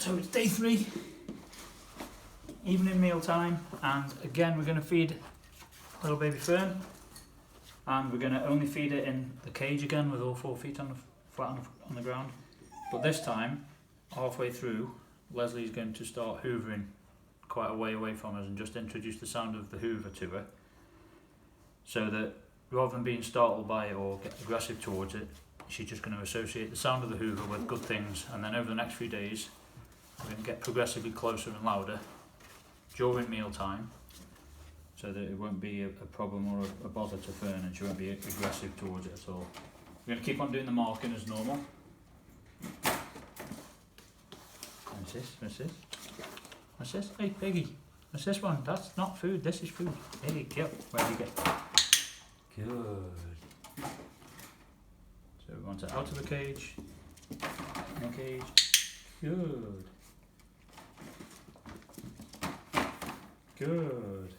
So it's day 3, evening meal time, and again we're going to feed little baby Fern, and we're going to only feed it in the cage again with all 4 feet on the flat on the ground. But this time, halfway through, Leslie's going to start hoovering quite a way away from us and just introduce the sound of the hoover to her, so that rather than being startled by it or get aggressive towards it, she's just going to associate the sound of the hoover with good things, and then over the next few days we're going to get progressively closer and louder during meal time, so that it won't be a problem or a bother to Fern, and she won't be aggressive towards it at all. We're going to keep on doing the marking as normal. What's this? What's this? What's this? Hey Piggy, what's this one? That's not food, this is food. There you go. Where do you get? Good. So we want it out of the cage, in the cage. Good. Good.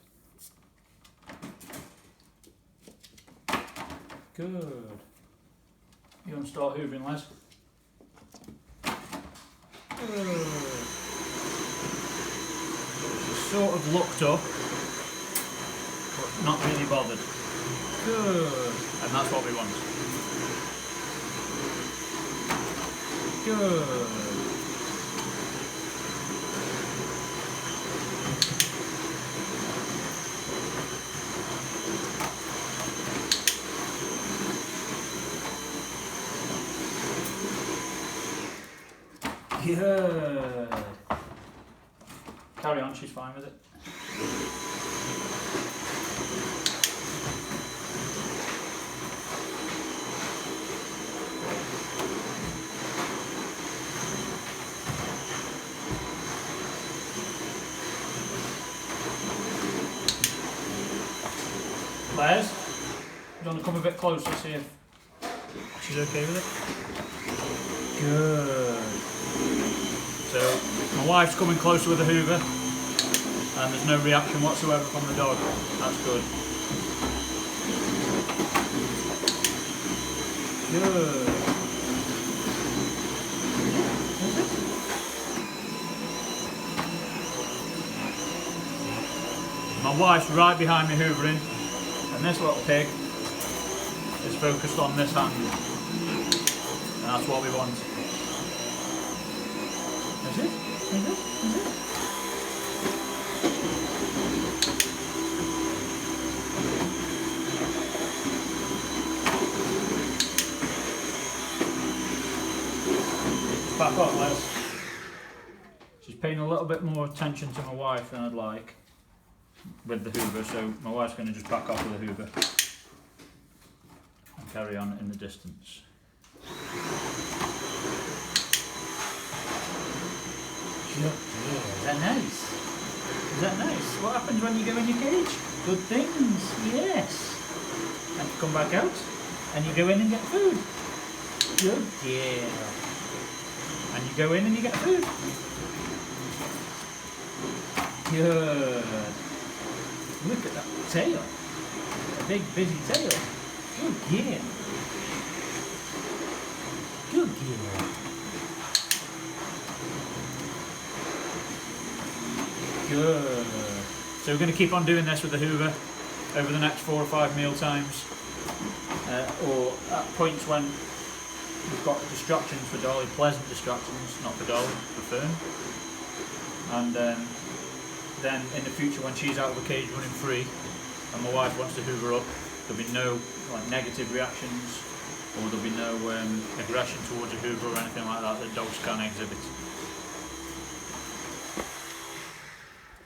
Good. You want to start hoovering, Les? Good. She's sort of looked up, but not really bothered. Good. And that's what we want. Good. Good. Carry on, she's fine with it. Les, you want to come a bit closer, see if she's okay with it? Good. So my wife's coming closer with the hoover, and there's no reaction whatsoever from the dog. That's good. Good. My wife's right behind me hoovering, and this little pig is focused on this hand, and that's what we want. Is it? Is it? Is it? Back up, Les. She's paying a little bit more attention to my wife than I'd like with the hoover, so my wife's going to just back off with the hoover and carry on in the distance. Is that nice? Is that nice? What happens when you go in your cage? Good things, yes. And you come back out and you go in and get food. Good girl. And you go in and you get food. Good. Look at that tail. A big busy tail. Good girl. Good girl. Good. So we're going to keep on doing this with the hoover over the next 4 or 5 meal times, or at points when we've got distractions for Dolly, pleasant distractions, not for Dolly, for Fern. And then in the future, when she's out of the cage running free and my wife wants to hoover up, there'll be no negative reactions, or there'll be no aggression towards a hoover or anything like that that dogs can exhibit.